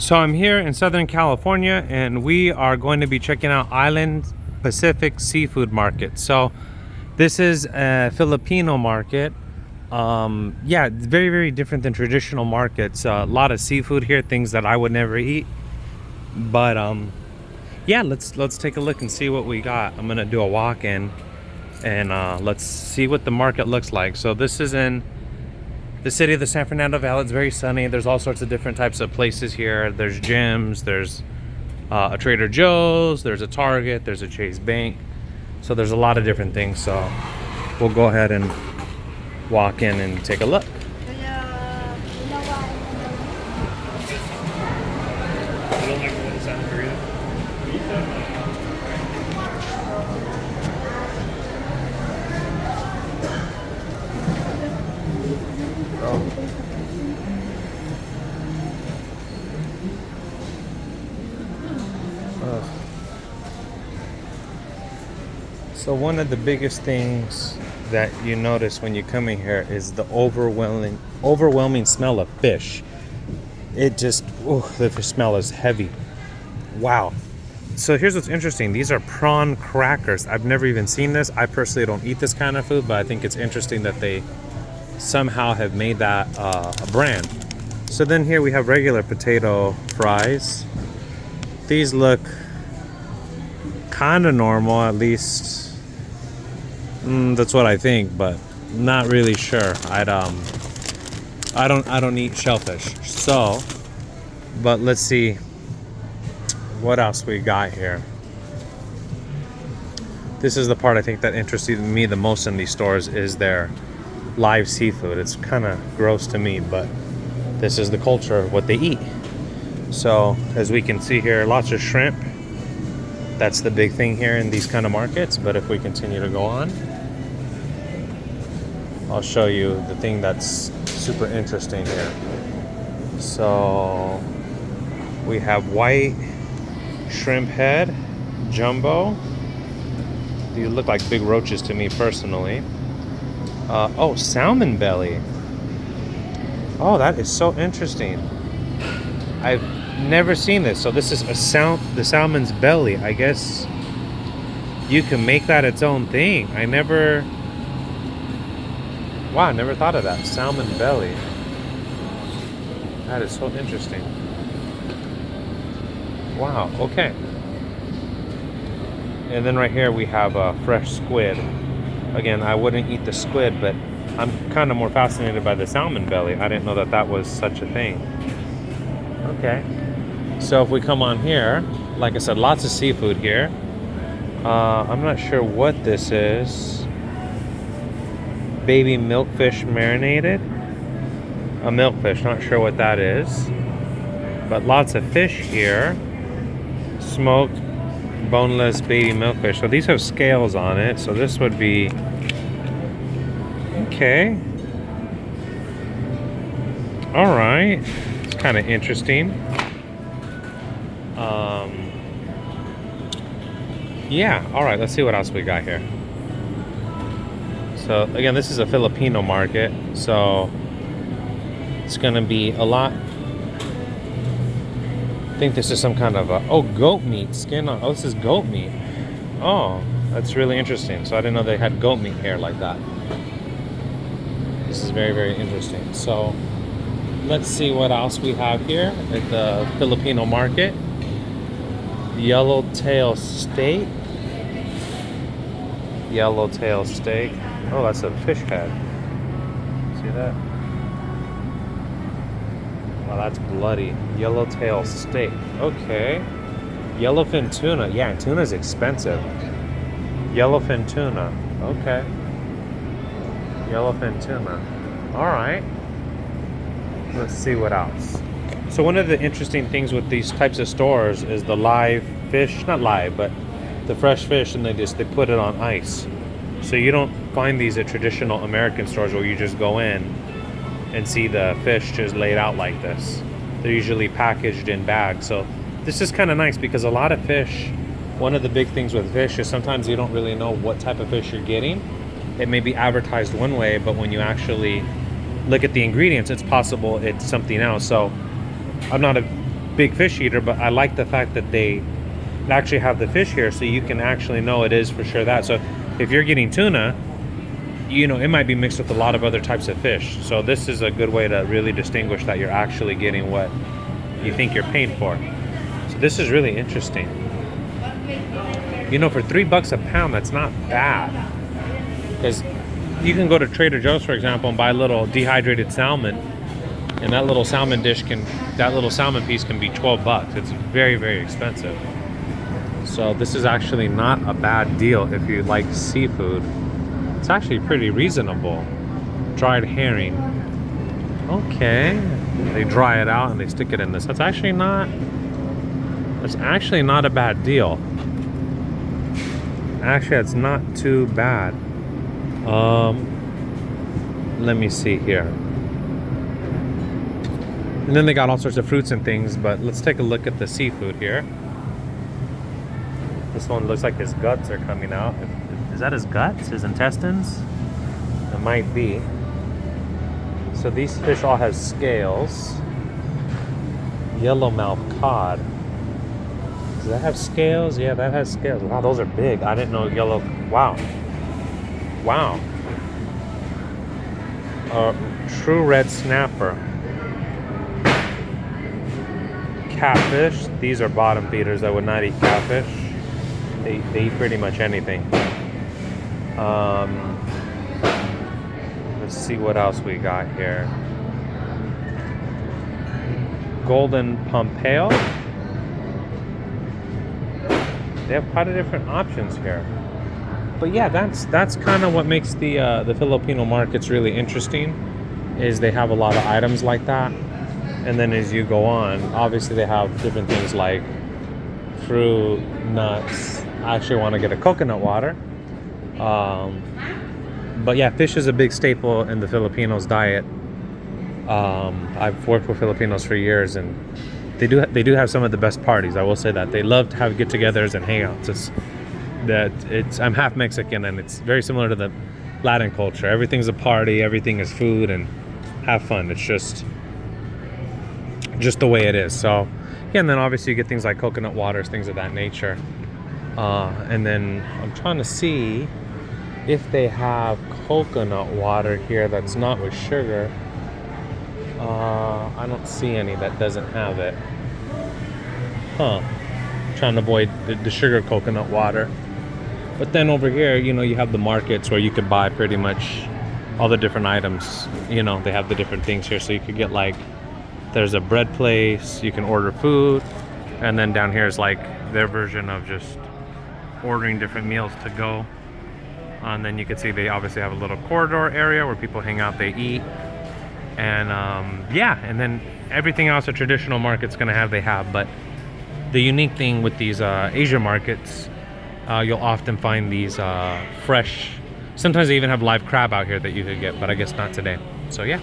So I'm here in Southern California and we are going to be checking out Island Pacific Seafood Market. So this is a Filipino market. Yeah, it's very, very different than traditional markets. A lot of seafood here, things that I would never eat. But yeah, let's take a look and see what we got. I'm gonna do a walk-in and let's see what the market looks like. So this is in the city of the San Fernando Valley. It's very sunny. There's all sorts of different types of places here. There's gyms, there's a Trader Joe's, there's a Target, there's a Chase Bank. So there's a lot of different things. So we'll go ahead and walk in and take a look. So one of the biggest things that you notice when you come in here is the overwhelming smell of fish. It just, the fish smell is heavy. Wow. So here's what's interesting. These are prawn crackers. I've never even seen this. I personally don't eat this kind of food, but I think it's interesting that they somehow have made that a brand. So then here we have regular potato fries. These look kind of normal, at least. That's what I think, but not really sure. I don't eat shellfish. So, but let's see what else we got here. This is the part I think that interested me the most in these stores is their live seafood. It's kind of gross to me, but this is the culture of what they eat. So, as we can see here, lots of shrimp. That's the big thing here in these kind of markets. But if we continue to go on, I'll show you the thing that's super interesting here. So we have white shrimp head, jumbo. These look like big roaches to me personally. Oh, salmon belly. Oh, that is so interesting. I've never seen this. So this is the salmon's belly. I guess you can make that its own thing. I never thought of that. Salmon belly. That is so interesting. Wow, okay. And then right here we have a fresh squid. Again, I wouldn't eat the squid, but I'm kind of more fascinated by the salmon belly. I didn't know that that was such a thing. Okay. So if we come on here, like I said, lots of seafood here. I'm not sure what this is. Baby milkfish marinated. A milkfish, not sure what that is. But lots of fish here. Smoked, boneless baby milkfish. So these have scales on it. So this would be... Okay. Alright. It's kind of interesting. Yeah, alright, let's see what else we got here. So again, this is a Filipino market, so it's gonna be a lot. I think this is some kind of a, goat meat skin on, this is goat meat. Oh, that's really interesting. So I didn't know they had goat meat here like that. This is very, very interesting. So let's see what else we have here at the Filipino market. Yellowtail steak. Yellowtail steak. Oh, that's a fish head. See that? Wow, that's bloody. Yellowtail steak. Okay. Yellowfin tuna. Yeah, tuna's expensive. Yellowfin tuna. Okay. Yellowfin tuna. Alright. Let's see what else. So one of the interesting things with these types of stores is the live fish, not live, but the fresh fish, and they put it on ice. So you don't find these at traditional American stores where you just go in and see the fish just laid out like this. They're usually packaged in bags. So this is kind of nice because a lot of fish, one of the big things with fish is sometimes you don't really know what type of fish you're getting. It may be advertised one way, but when you actually look at the ingredients, it's possible it's something else. So I'm not a big fish eater, but I like the fact that they actually have the fish here, so you can actually know it is for sure that. So if you're getting tuna, you know, it might be mixed with a lot of other types of fish. So this is a good way to really distinguish that you're actually getting what you think you're paying for. So this is really interesting. You know, for $3 a pound, that's not bad. Because you can go to Trader Joe's, for example, and buy a little dehydrated salmon, and that little salmon piece can be $12. It's very, very expensive. So this is actually not a bad deal if you like seafood. It's actually pretty reasonable. Dried herring. Okay. They dry it out and they stick it in this. That's actually not a bad deal. Actually, it's not too bad. Let me see here. And then they got all sorts of fruits and things, but let's take a look at the seafood here. This one looks like his guts are coming out. Is that his guts? His intestines? It might be. So these fish all have scales. Yellowmouth cod. Does that have scales? Yeah, that has scales. Wow, those are big. I didn't know yellow. Wow. Wow. True red snapper. Catfish. These are bottom feeders that would not eat catfish. They eat pretty much anything. Let's see what else we got here. Golden Pompeo. They have quite a different options here. But yeah, that's kind of what makes the Filipino markets really interesting, is they have a lot of items like that. And then as you go on, obviously they have different things like fruit, nuts. I actually want to get a coconut water. But yeah, fish is a big staple in the Filipinos' diet. I've worked with Filipinos for years, and they do have some of the best parties. I will say that they love to have get-togethers and hangouts. I'm half Mexican, and it's very similar to the Latin culture. Everything's a party, everything is food, and have fun. It's just the way it is. So yeah, and then obviously you get things like coconut waters, things of that nature. And then I'm trying to see if they have coconut water here that's not with sugar. I don't see any that doesn't have it. I'm trying to avoid the sugar coconut water. But then over here, you know, you have the markets where you could buy pretty much all the different items. You know, they have the different things here. So you could get like, there's a bread place, you can order food. And then down here is like their version of just ordering different meals to go. And then you can see they obviously have a little corridor area where people hang out, they eat. And yeah, and then everything else a traditional market's gonna have, they have. But the unique thing with these Asian markets, you'll often find these fresh, sometimes they even have live crab out here that you could get, but I guess not today. So yeah.